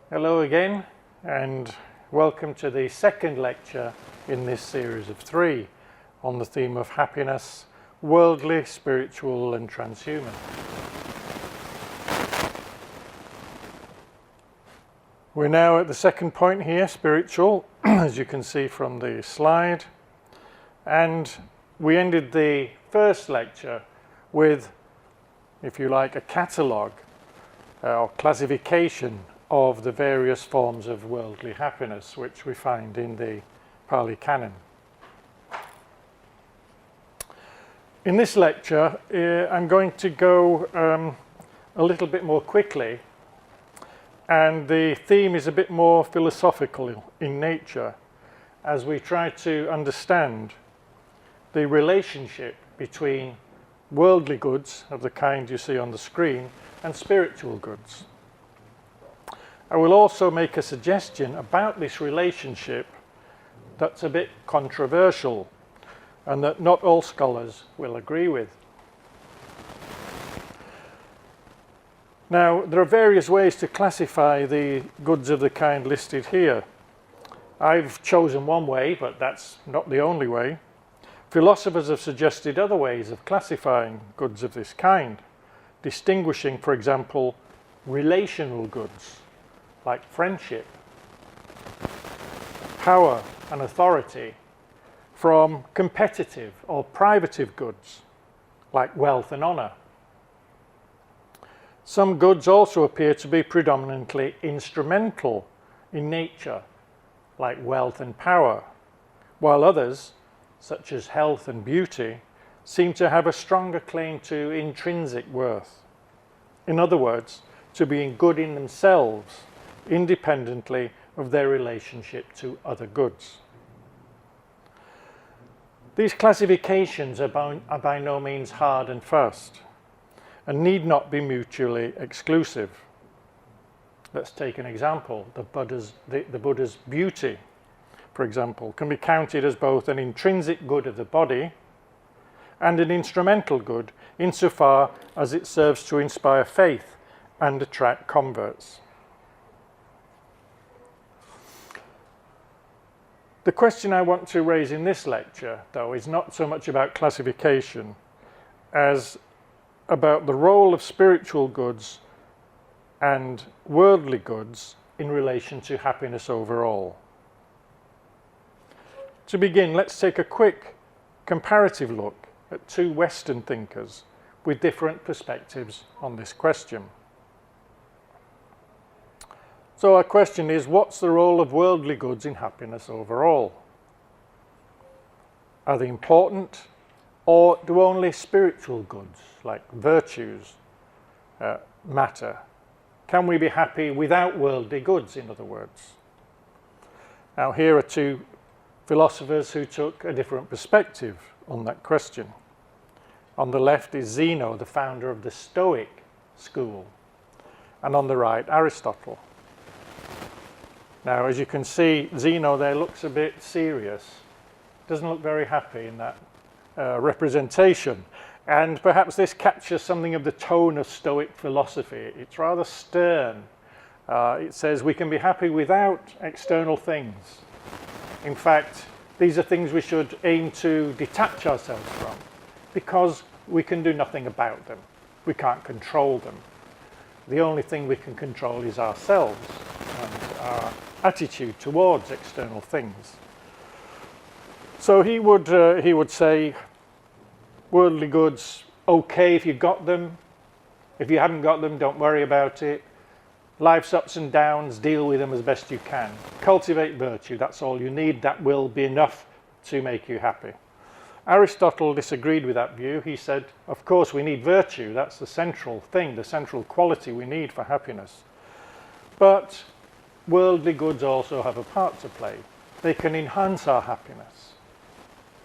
Hello again, and welcome to the second lecture in this series of 3 on the theme of happiness, worldly, spiritual and transhuman. We're now at the second point here, spiritual, as you can see from the slide, and we ended the first lecture with, if you like, a catalogue or classification of the various forms of worldly happiness which we find in the Pali Canon. In this lecture, I'm going to go a little bit more quickly, and the theme is a bit more philosophical in nature as we try to understand the relationship between worldly goods of the kind you see on the screen and spiritual goods. I will also make a suggestion about this relationship that's a bit controversial and that not all scholars will agree with. Now, there are various ways to classify the goods of the kind listed here. I've chosen one way, but that's not the only way. Philosophers have suggested other ways of classifying goods of this kind, distinguishing, for example, relational goods, like friendship, power and authority, from competitive or privative goods, like wealth and honor. Some goods also appear to be predominantly instrumental in nature, like wealth and power, while others, such as health and beauty, seem to have a stronger claim to intrinsic worth. In other words, to being good in themselves, independently of their relationship to other goods. These classifications are by no means hard and fast and need not be mutually exclusive. Let's take an example. The Buddha's beauty, for example, can be counted as both an intrinsic good of the body and an instrumental good insofar as it serves to inspire faith and attract converts. The question I want to raise in this lecture, though, is not so much about classification as about the role of spiritual goods and worldly goods in relation to happiness overall. To begin, let's take a quick comparative look at 2 Western thinkers with different perspectives on this question. So our question is, what's the role of worldly goods in happiness overall? Are they important, or do only spiritual goods, like virtues, matter? Can we be happy without worldly goods, in other words? Now, here are 2 philosophers who took a different perspective on that question. On the left is Zeno, the founder of the Stoic school, and on the right, Aristotle. Now, as you can see, Zeno there looks a bit serious. Doesn't look very happy in that representation. And perhaps this captures something of the tone of Stoic philosophy. It's rather stern. It says we can be happy without external things. In fact, these are things we should aim to detach ourselves from because we can do nothing about them. We can't control them. The only thing we can control is ourselves and our attitude towards external things. So he would say, worldly goods, okay if you got them. If you haven't got them, don't worry about it. Life's ups and downs, deal with them as best you can. Cultivate virtue, that's all you need. That will be enough to make you happy. Aristotle disagreed with that view. He said, of course we need virtue. That's the central thing, the central quality we need for happiness. But worldly goods also have a part to play. They can enhance our happiness.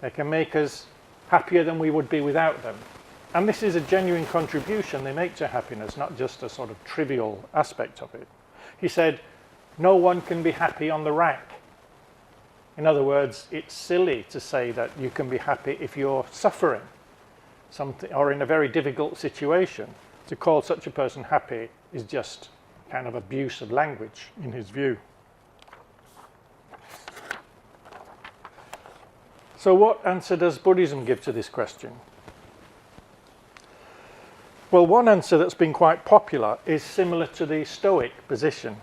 They can make us happier than we would be without them. And this is a genuine contribution they make to happiness, not just a sort of trivial aspect of it. He said, no one can be happy on the rack. In other words, it's silly to say that you can be happy if you're suffering something or in a very difficult situation. To call such a person happy is just kind of abuse of language in his view. So what answer does Buddhism give to this question? Well, one answer that's been quite popular is similar to the Stoic position.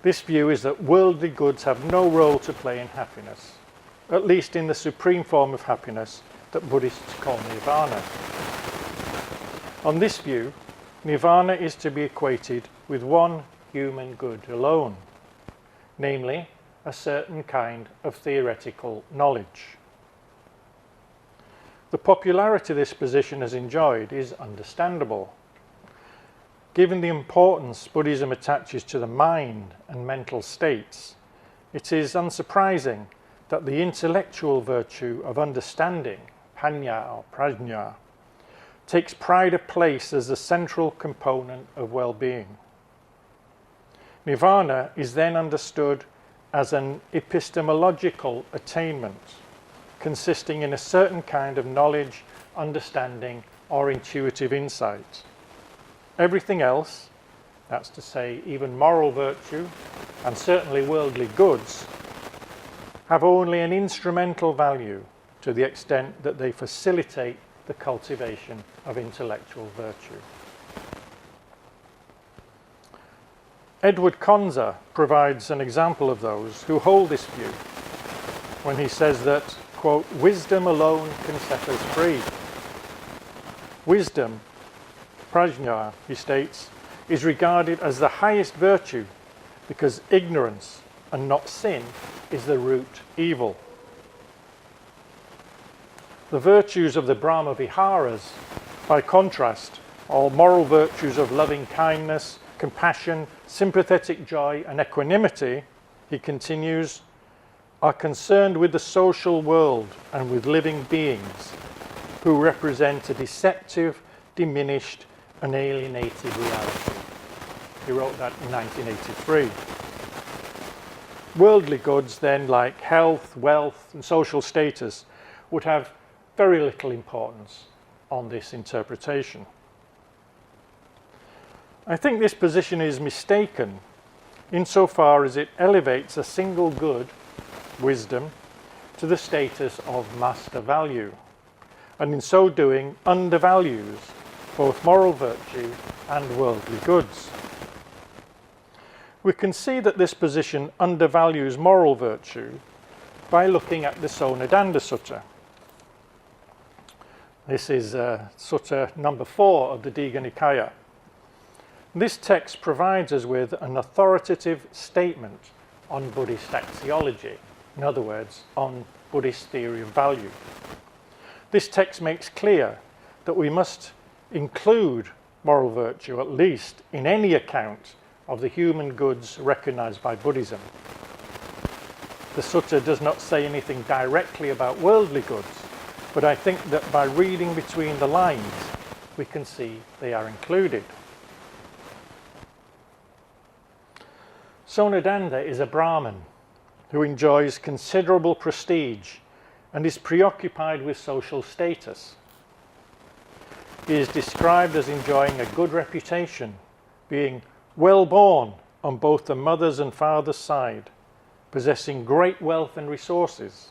This view is that worldly goods have no role to play in happiness, at least in the supreme form of happiness that Buddhists call nirvana. On this view, nirvana is to be equated with one human good alone, namely a certain kind of theoretical knowledge. The popularity this position has enjoyed is understandable. Given the importance Buddhism attaches to the mind and mental states, it is unsurprising that the intellectual virtue of understanding, panya or prajna, takes pride of place as the central component of well-being. Nirvana is then understood as an epistemological attainment, consisting in a certain kind of knowledge, understanding, or intuitive insight. Everything else, that's to say even moral virtue and certainly worldly goods, have only an instrumental value to the extent that they facilitate the cultivation of intellectual virtue. Edward Conzer provides an example of those who hold this view when he says that, quote, wisdom alone can set us free. Wisdom, prajna, he states, is regarded as the highest virtue because ignorance and not sin is the root evil. The virtues of the Brahma Viharas, by contrast, all moral virtues of loving kindness, compassion, sympathetic joy, and equanimity, he continues, are concerned with the social world and with living beings who represent a deceptive, diminished, and alienated reality. He wrote that in 1983. Worldly goods then, like health, wealth, and social status, would have very little importance on this interpretation. I think this position is mistaken insofar as it elevates a single good, wisdom, to the status of master value, and in so doing undervalues both moral virtue and worldly goods. We can see that this position undervalues moral virtue by looking at the Sona Danda Sutta. This is Sutta number 4 of the Digha Nikaya. This text provides us with an authoritative statement on Buddhist axiology, in other words, on Buddhist theory of value. This text makes clear that we must include moral virtue, at least in any account of the human goods recognized by Buddhism. The sutta does not say anything directly about worldly goods, but I think that by reading between the lines, we can see they are included. Sona Danda is a Brahmin who enjoys considerable prestige and is preoccupied with social status. He is described as enjoying a good reputation, being well born on both the mother's and father's side, possessing great wealth and resources.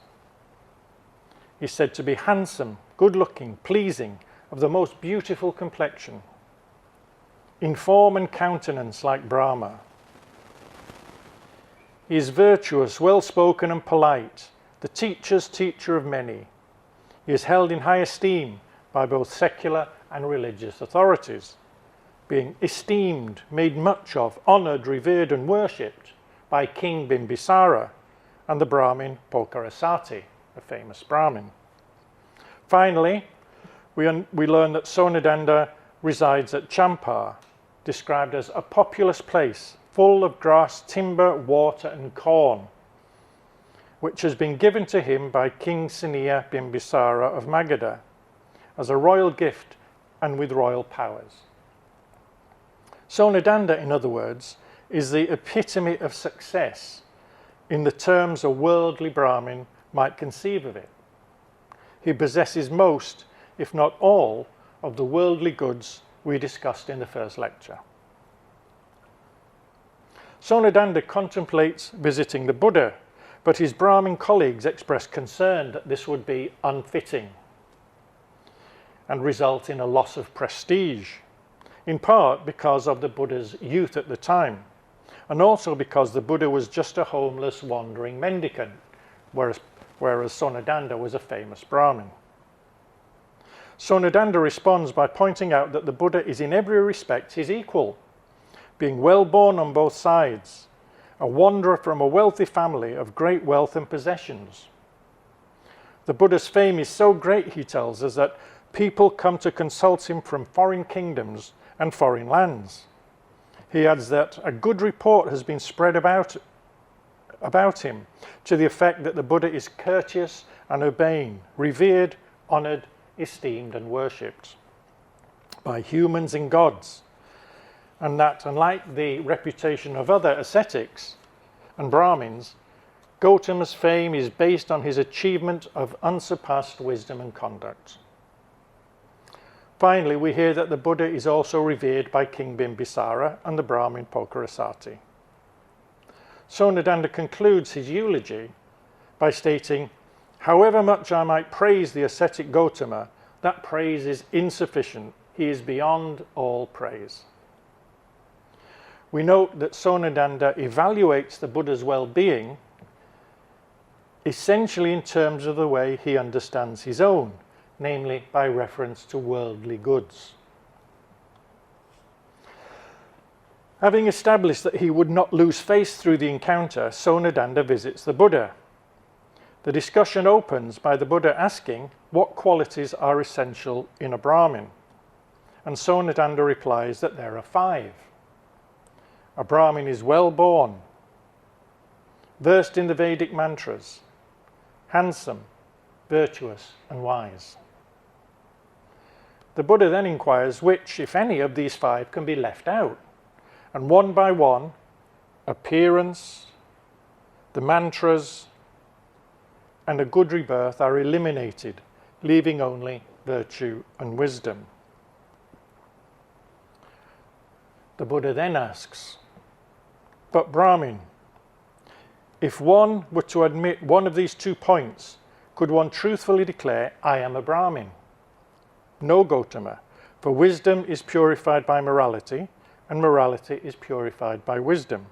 He is said to be handsome, good-looking, pleasing, of the most beautiful complexion, in form and countenance like Brahma. He is virtuous, well-spoken and polite, the teacher's teacher of many. He is held in high esteem by both secular and religious authorities, being esteemed, made much of, honoured, revered and worshipped by King Bimbisara and the Brahmin Pokarasati, a famous Brahmin. Finally, we learn that Sona Danda resides at Champa, described as a populous place full of grass, timber, water and corn, which has been given to him by King Siniya Bimbisara of Magadha as a royal gift and with royal powers. Sona Danda, in other words, is the epitome of success in the terms a worldly Brahmin might conceive of it. He possesses most, if not all, of the worldly goods we discussed in the first lecture. Sona Danda contemplates visiting the Buddha, but his Brahmin colleagues express concern that this would be unfitting and result in a loss of prestige, in part because of the Buddha's youth at the time, and also because the Buddha was just a homeless wandering mendicant, whereas Sona Danda was a famous Brahmin. Sona Danda responds by pointing out that the Buddha is in every respect his equal, being well born on both sides, a wanderer from a wealthy family of great wealth and possessions. The Buddha's fame is so great, he tells us, that people come to consult him from foreign kingdoms and foreign lands. He adds that a good report has been spread about him to the effect that the Buddha is courteous and urbane, revered, honoured, esteemed and worshipped by humans and gods, and that, unlike the reputation of other ascetics and Brahmins, Gautama's fame is based on his achievement of unsurpassed wisdom and conduct. Finally, we hear that the Buddha is also revered by King Bimbisara and the Brahmin Pokarasati. Sona Danda concludes his eulogy by stating, "However much I might praise the ascetic Gautama, that praise is insufficient. He is beyond all praise." We note that Sona Danda evaluates the Buddha's well-being essentially in terms of the way he understands his own, namely by reference to worldly goods. Having established that he would not lose face through the encounter, Sona Danda visits the Buddha. The discussion opens by the Buddha asking what qualities are essential in a Brahmin, and Sona Danda replies that there are 5. A Brahmin is well born, versed in the Vedic mantras, handsome, virtuous and wise. The Buddha then inquires which, if any, of these 5 can be left out, and one by one, appearance, the mantras, and a good rebirth are eliminated, leaving only virtue and wisdom. The Buddha then asks, "But Brahmin, if one were to admit one of these 2 points, could one truthfully declare, 'I am a Brahmin'?" "No, Gautama, for wisdom is purified by morality, and morality is purified by wisdom.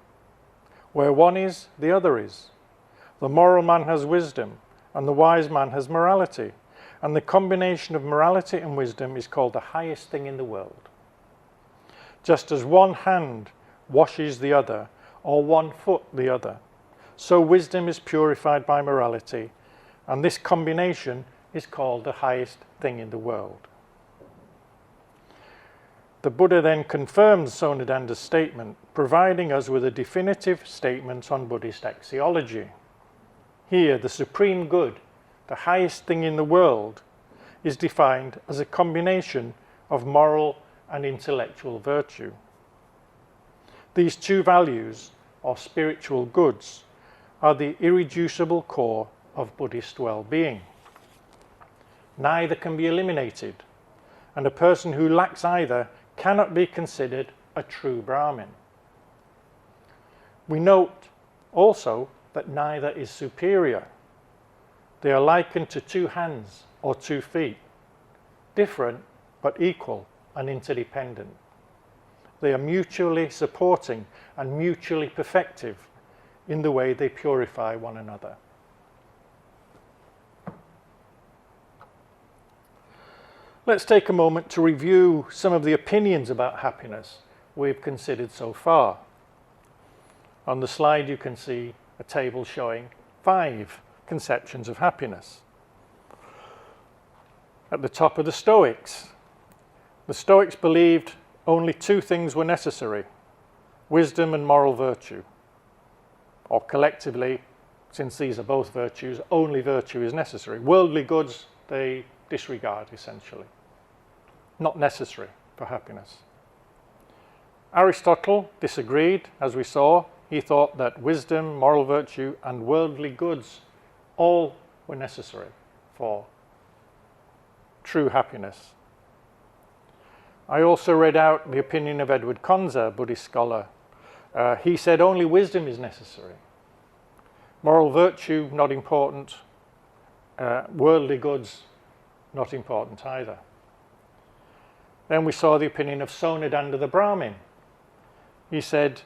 Where one is, the other is. The moral man has wisdom, and the wise man has morality, and the combination of morality and wisdom is called the highest thing in the world. Just as one hand washes the other, or one foot the other, so wisdom is purified by morality, and this combination is called the highest thing in the world." The Buddha then confirms Sona Danda's statement, providing us with a definitive statement on Buddhist axiology. Here, the supreme good, the highest thing in the world, is defined as a combination of moral and intellectual virtue. These 2 values, or spiritual goods, are the irreducible core of Buddhist well-being. Neither can be eliminated, and a person who lacks either cannot be considered a true Brahmin. We note also that neither is superior. They are likened to 2 hands or 2 feet, different but equal and interdependent. They are mutually supporting and mutually perfective in the way they purify one another. Let's take a moment to review some of the opinions about happiness we've considered so far. On the slide you can see a table showing 5 conceptions of happiness. At the top are the Stoics. The Stoics believed only 2 things were necessary: wisdom and moral virtue. Or collectively, since these are both virtues, only virtue is necessary. Worldly goods they disregard essentially. Not necessary for happiness. Aristotle disagreed, as we saw. He thought that wisdom, moral virtue, and worldly goods all were necessary for true happiness. I also read out the opinion of Edward Conzer, a Buddhist scholar, He said only wisdom is necessary. Moral virtue, not important. Worldly goods, not important either. Then we saw the opinion of Sona Danda the Brahmin. He said,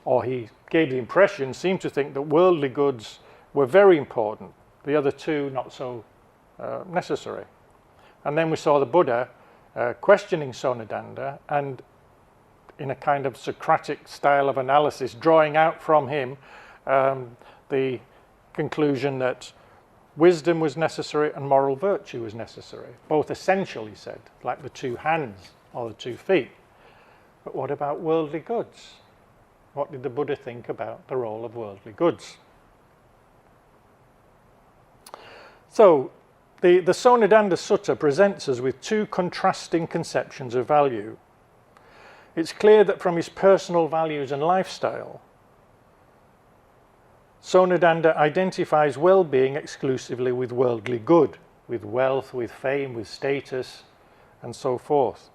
or he gave the impression, seemed to think that worldly goods were very important, the other two not so necessary. And then we saw the Buddha questioning Sona Danda and in a kind of Socratic style of analysis, drawing out from him the conclusion that wisdom was necessary and moral virtue was necessary. Both essential, he said, like the two hands or the 2 feet. But what about worldly goods? What did the Buddha think about the role of worldly goods? So, the Sona Danda Sutta presents us with 2 contrasting conceptions of value. It's clear that from his personal values and lifestyle, Sona Danda identifies well-being exclusively with worldly good, with wealth, with fame, with status, and so forth.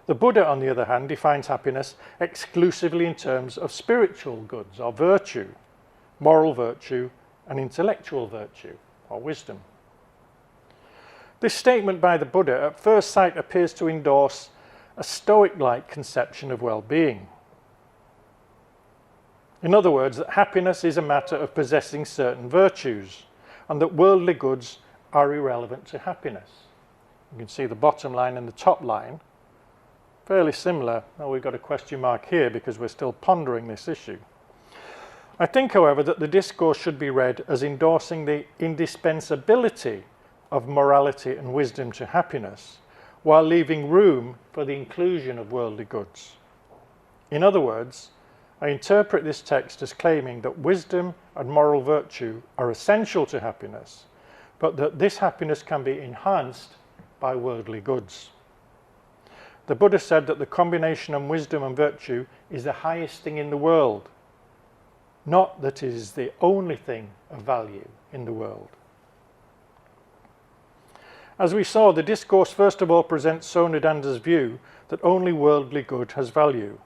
The Buddha, on the other hand, defines happiness exclusively in terms of spiritual goods or virtue, moral virtue, and intellectual virtue or wisdom. This statement by the Buddha at first sight appears to endorse a Stoic-like conception of well-being. In other words, that happiness is a matter of possessing certain virtues and that worldly goods are irrelevant to happiness. You can see the bottom line and the top line, fairly similar. Well, we've got a question mark here because we're still pondering this issue. I think, however, that the discourse should be read as endorsing the indispensability of morality and wisdom to happiness, while leaving room for the inclusion of worldly goods. In other words, I interpret this text as claiming that wisdom and moral virtue are essential to happiness, but that this happiness can be enhanced by worldly goods. The Buddha said that the combination of wisdom and virtue is the highest thing in the world, not that it is the only thing of value in the world. As we saw, the discourse first of all presents Sona Danda's view that only worldly good has value.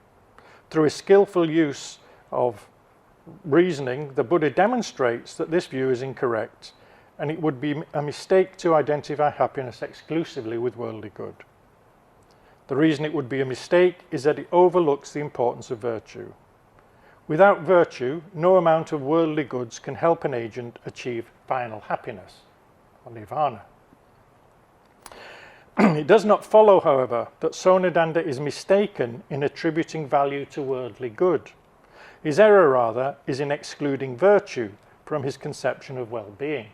Through a skillful use of reasoning, the Buddha demonstrates that this view is incorrect, and it would be a mistake to identify happiness exclusively with worldly good. The reason it would be a mistake is that it overlooks the importance of virtue. Without virtue, no amount of worldly goods can help an agent achieve final happiness, or nirvana. It does not follow, however, that Sona Danda is mistaken in attributing value to worldly good. His error, rather, is in excluding virtue from his conception of well-being.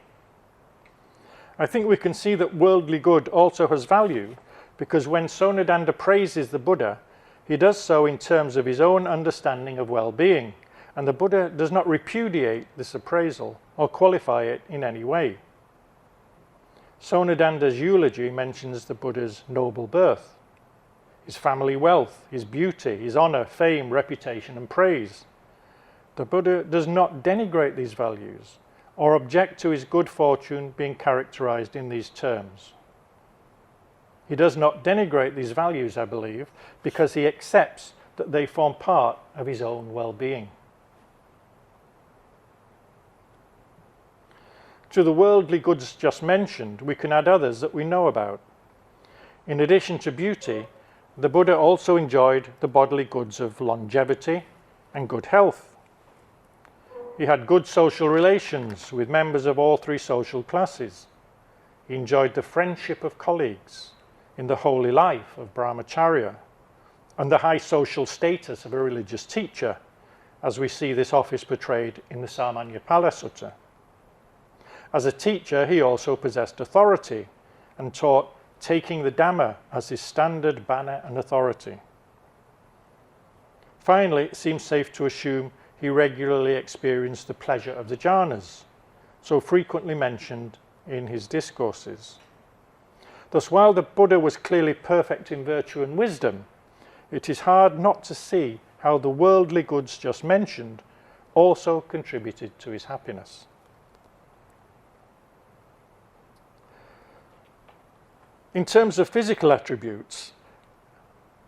I think we can see that worldly good also has value because when Sona Danda praises the Buddha, he does so in terms of his own understanding of well-being, and the Buddha does not repudiate this appraisal or qualify it in any way. Sona Danda's eulogy mentions the Buddha's noble birth, his family wealth, his beauty, his honor, fame, reputation, and praise. The Buddha does not denigrate these values or object to his good fortune being characterized in these terms. He does not denigrate these values, I believe, because he accepts that they form part of his own well-being. To the worldly goods just mentioned, we can add others that we know about. In addition to beauty, the Buddha also enjoyed the bodily goods of longevity and good health. He had good social relations with members of all 3 social classes. He enjoyed the friendship of colleagues in the holy life of brahmacharya and the high social status of a religious teacher, as we see this office portrayed in the Samanyapala Sutta. As a teacher, he also possessed authority and taught taking the Dhamma as his standard banner and authority. Finally, it seems safe to assume he regularly experienced the pleasure of the jhanas, so frequently mentioned in his discourses. Thus, while the Buddha was clearly perfect in virtue and wisdom, it is hard not to see how the worldly goods just mentioned also contributed to his happiness. In terms of physical attributes,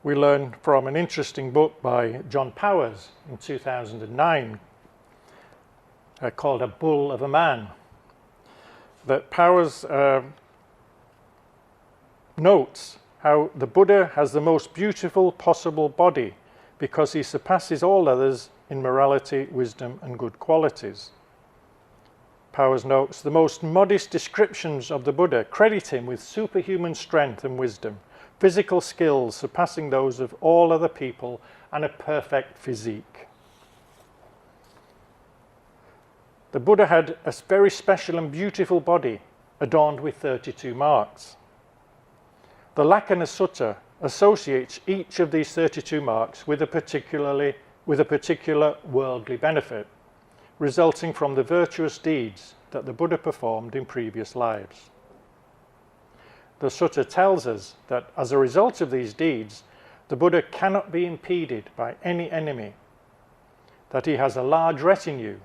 we learn from an interesting book by John Powers in 2009 called A Bull of a Man, that Powers notes how the Buddha has the most beautiful possible body because he surpasses all others in morality, wisdom, and good qualities. Powers notes, the most modest descriptions of the Buddha credit him with superhuman strength and wisdom, physical skills surpassing those of all other people, and a perfect physique. The Buddha had a very special and beautiful body adorned with 32 marks. The Lakkhana Sutta associates each of these 32 marks with a particular worldly benefit, resulting from the virtuous deeds that the Buddha performed in previous lives. The Sutta tells us that as a result of these deeds, the Buddha cannot be impeded by any enemy, that he has a large retinue,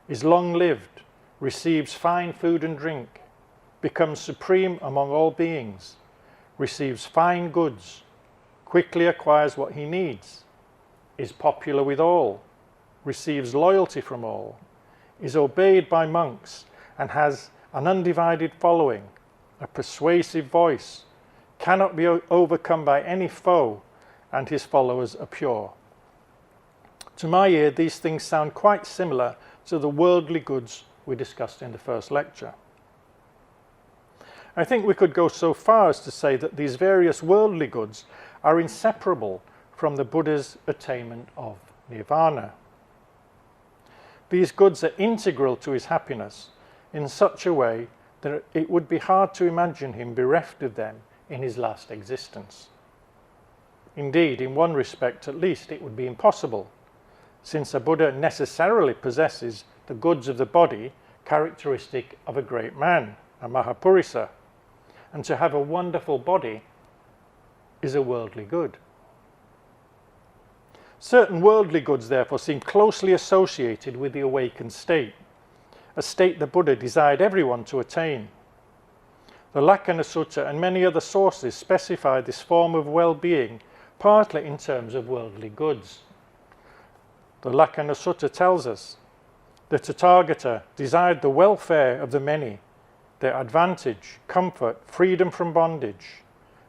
is long-lived, receives fine food and drink, becomes supreme among all beings, receives fine goods, quickly acquires what he needs, is popular with all, receives loyalty from all, is obeyed by monks, and has an undivided following, a persuasive voice, cannot be overcome by any foe, and his followers are pure. To my ear, these things sound quite similar to the worldly goods we discussed in the first lecture. I think we could go so far as to say that these various worldly goods are inseparable from the Buddha's attainment of nirvana. These goods are integral to his happiness in such a way that it would be hard to imagine him bereft of them in his last existence. Indeed, in one respect at least, it would be impossible, since a Buddha necessarily possesses the goods of the body characteristic of a great man, a Mahapurisa, and to have a wonderful body is a worldly good. Certain worldly goods, therefore, seem closely associated with the awakened state, a state the Buddha desired everyone to attain. The Lakkhana Sutta and many other sources specify this form of well-being partly in terms of worldly goods. The Lakkhana Sutta tells us the Tathagata desired the welfare of the many, their advantage, comfort, freedom from bondage,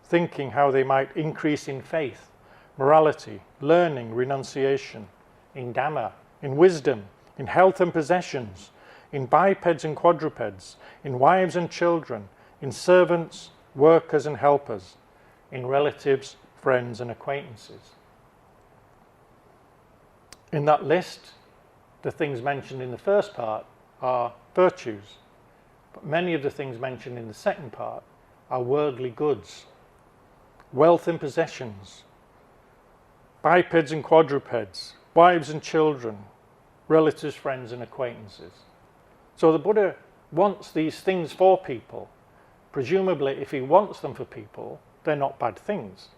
thinking how they might increase in faith, morality, learning, renunciation, in Dhamma, in wisdom, in health and possessions, in bipeds and quadrupeds, in wives and children, in servants, workers and helpers, in relatives, friends and acquaintances. In that list, the things mentioned in the first part are virtues, but many of the things mentioned in the second part are worldly goods, wealth and possessions, bipeds and quadrupeds, wives and children, relatives, friends and acquaintances. So the Buddha wants these things for people. Presumably, if he wants them for people, they're not bad things.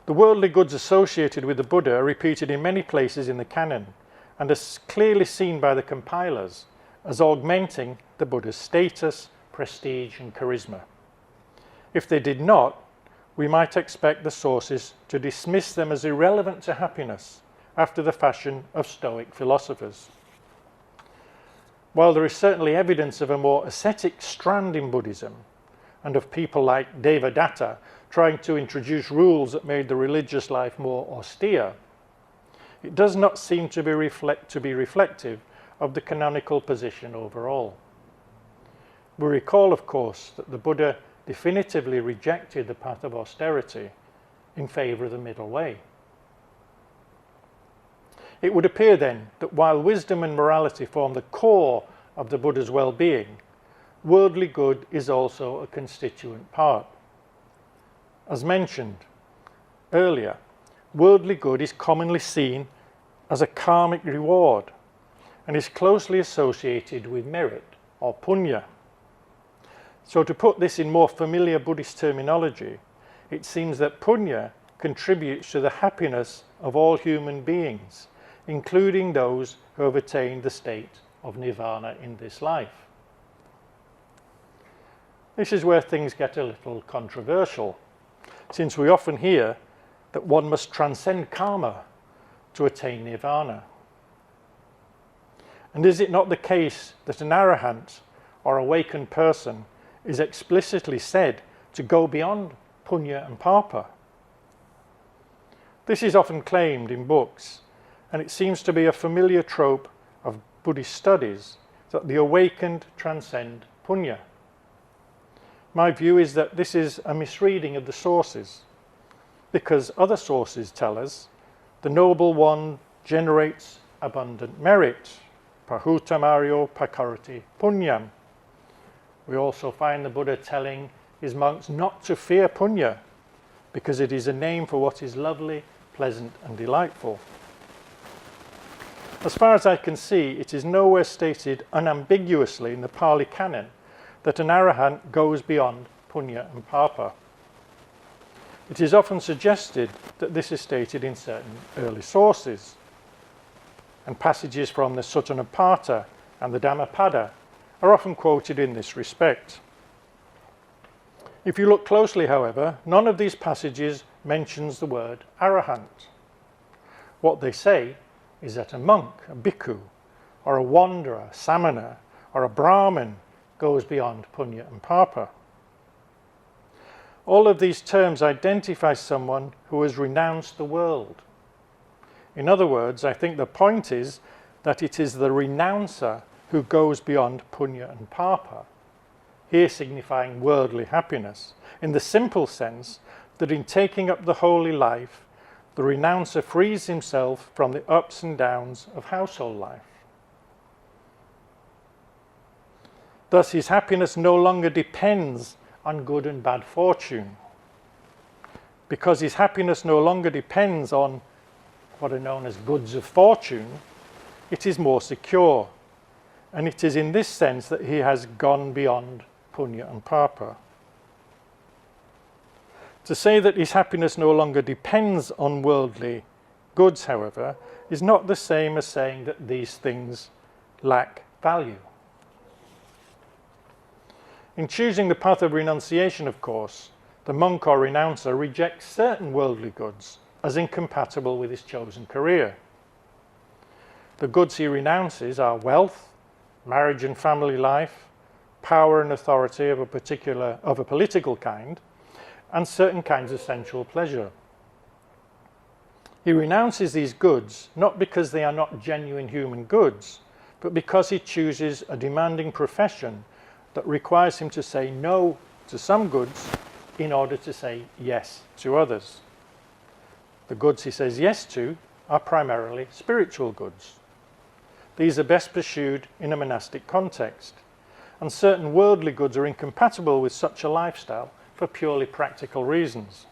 The worldly goods associated with the Buddha are repeated in many places in the canon and are clearly seen by the compilers as augmenting the Buddha's status, prestige and charisma. If they did not, we might expect the sources to dismiss them as irrelevant to happiness after the fashion of Stoic philosophers. While there is certainly evidence of a more ascetic strand in Buddhism and of people like Devadatta trying to introduce rules that made the religious life more austere, it does not seem to be reflective of the canonical position overall. We recall, of course, that the Buddha definitively rejected the path of austerity in favour of the middle way. It would appear then that while wisdom and morality form the core of the Buddha's well-being, worldly good is also a constituent part. As mentioned earlier, worldly good is commonly seen as a karmic reward and is closely associated with merit or punya. So to put this in more familiar Buddhist terminology, it seems that punya contributes to the happiness of all human beings, including those who have attained the state of nirvana in this life. This is where things get a little controversial, since we often hear that one must transcend karma to attain nirvana. And is it not the case that an arahant or awakened person is explicitly said to go beyond punya and papa? This is often claimed in books, and it seems to be a familiar trope of Buddhist studies that the awakened transcend punya. My view is that this is a misreading of the sources, because other sources tell us the Noble One generates abundant merit, pahuta mario pakarati punyam. We also find the Buddha telling his monks not to fear punya, because it is a name for what is lovely, pleasant and delightful. As far as I can see, it is nowhere stated unambiguously in the Pali Canon that an arahant goes beyond punya and papa. It is often suggested that this is stated in certain early sources, and passages from the Sutta and the Dhammapada are often quoted in this respect. If you look closely, however, none of these passages mentions the word arahant. What they say is that a monk, a bhikkhu, or a wanderer, samana, or a Brahmin goes beyond punya and papa. All of these terms identify someone who has renounced the world. In other words, I think the point is that it is the renouncer who goes beyond punya and papa, here signifying worldly happiness, in the simple sense that in taking up the holy life, the renouncer frees himself from the ups and downs of household life. Thus, his happiness no longer depends on good and bad fortune. Because his happiness no longer depends on what are known as goods of fortune, it is more secure. And it is in this sense that he has gone beyond punya and papa. To say that his happiness no longer depends on worldly goods, however, is not the same as saying that these things lack value. In choosing the path of renunciation, of course, the monk or renouncer rejects certain worldly goods as incompatible with his chosen career. The goods he renounces are wealth, marriage and family life, power and authority of a political kind, and certain kinds of sensual pleasure. He renounces these goods not because they are not genuine human goods, but because he chooses a demanding profession that requires him to say no to some goods in order to say yes to others. The goods he says yes to are primarily spiritual goods. These are best pursued in a monastic context, and certain worldly goods are incompatible with such a lifestyle for purely practical reasons.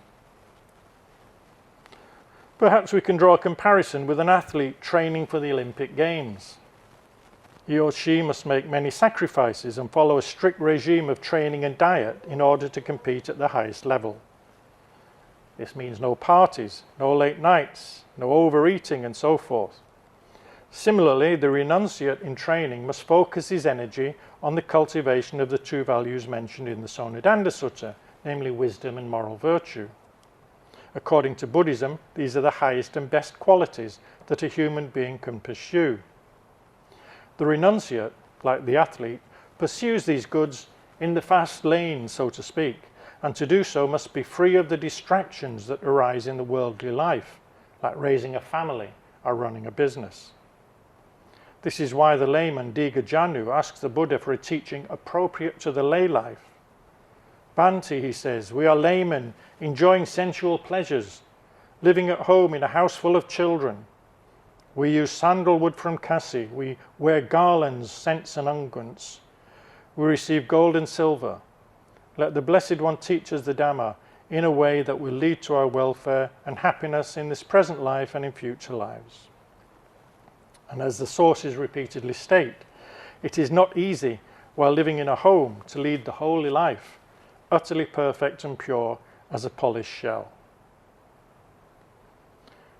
Perhaps we can draw a comparison with an athlete training for the Olympic Games. He or she must make many sacrifices and follow a strict regime of training and diet in order to compete at the highest level. This means no parties, no late nights, no overeating, and so forth. Similarly, the renunciate in training must focus his energy on the cultivation of the two values mentioned in the Sona Danda Sutta, namely wisdom and moral virtue. According to Buddhism, these are the highest and best qualities that a human being can pursue. The renunciate, like the athlete, pursues these goods in the fast lane, so to speak, and to do so must be free of the distractions that arise in the worldly life, like raising a family or running a business. This is why the layman Diga Janu asks the Buddha for a teaching appropriate to the lay life. Bhante, he says, we are laymen enjoying sensual pleasures, living at home in a house full of children. We use sandalwood from Kasi. We wear garlands, scents and unguents. We receive gold and silver. Let the Blessed One teach us the Dhamma in a way that will lead to our welfare and happiness in this present life and in future lives. And as the sources repeatedly state, it is not easy while living in a home to lead the holy life, utterly perfect and pure as a polished shell.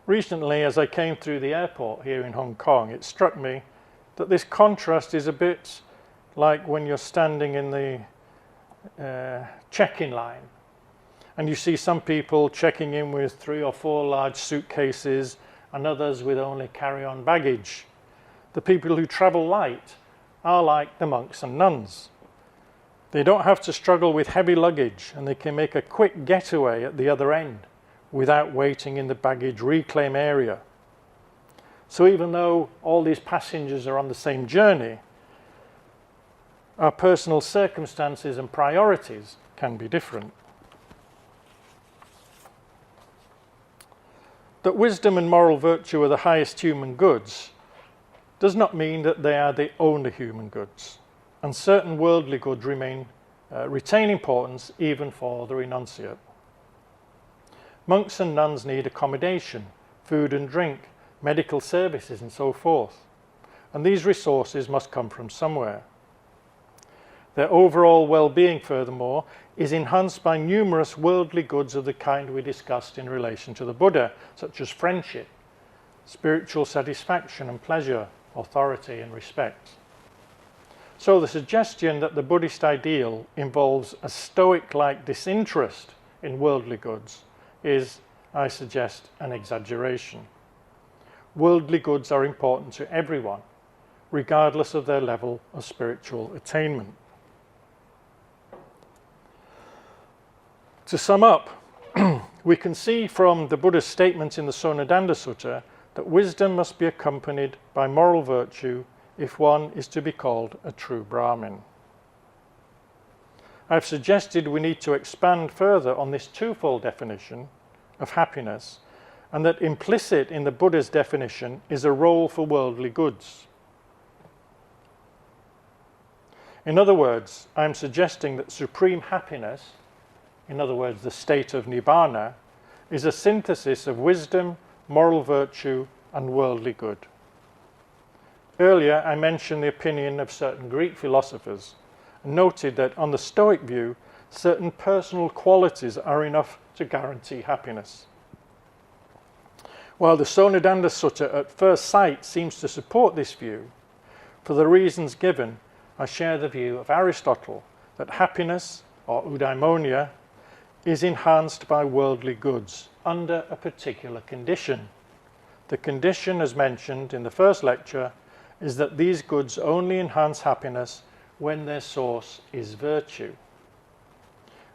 Recently, as I came through the airport here in Hong Kong, it struck me that this contrast is a bit like when you're standing in the check-in line And you see some people checking in with 3 or 4 large suitcases and others with only carry-on baggage. The people who travel light are like the monks and nuns. They don't have to struggle with heavy luggage, and they can make a quick getaway at the other end without waiting in the baggage reclaim area. So even though all these passengers are on the same journey, our personal circumstances and priorities can be different. That wisdom and moral virtue are the highest human goods does not mean that they are the only human goods, and certain worldly goods retain importance even for the renunciate. Monks and nuns need accommodation, food and drink, medical services and so forth, and these resources must come from somewhere. Their overall well-being, furthermore, is enhanced by numerous worldly goods of the kind we discussed in relation to the Buddha, such as friendship, spiritual satisfaction and pleasure, authority and respect. So the suggestion that the Buddhist ideal involves a stoic-like disinterest in worldly goods is, I suggest, an exaggeration. Worldly goods are important to everyone, regardless of their level of spiritual attainment. To sum up, we can see from the Buddha's statement in the Sona Danda Sutta that wisdom must be accompanied by moral virtue if one is to be called a true Brahmin. I've suggested we need to expand further on this twofold definition of happiness, and that implicit in the Buddha's definition is a role for worldly goods. In other words, I'm suggesting that supreme happiness, in other words, the state of Nibbana, is a synthesis of wisdom, moral virtue, and worldly good. Earlier, I mentioned the opinion of certain Greek philosophers and noted that on the Stoic view, certain personal qualities are enough to guarantee happiness. While the Sona Danda Sutta at first sight seems to support this view, for the reasons given, I share the view of Aristotle that happiness, or eudaimonia, is enhanced by worldly goods under a particular condition. The condition, as mentioned in the first lecture, is that these goods only enhance happiness when their source is virtue.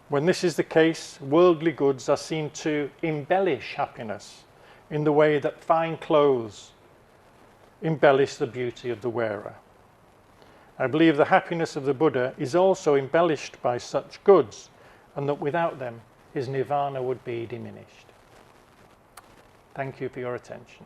When this is the case, worldly goods are seen to embellish happiness in the way that fine clothes embellish the beauty of the wearer. I believe the happiness of the Buddha is also embellished by such goods, and that without them his nirvana would be diminished. Thank you for your attention.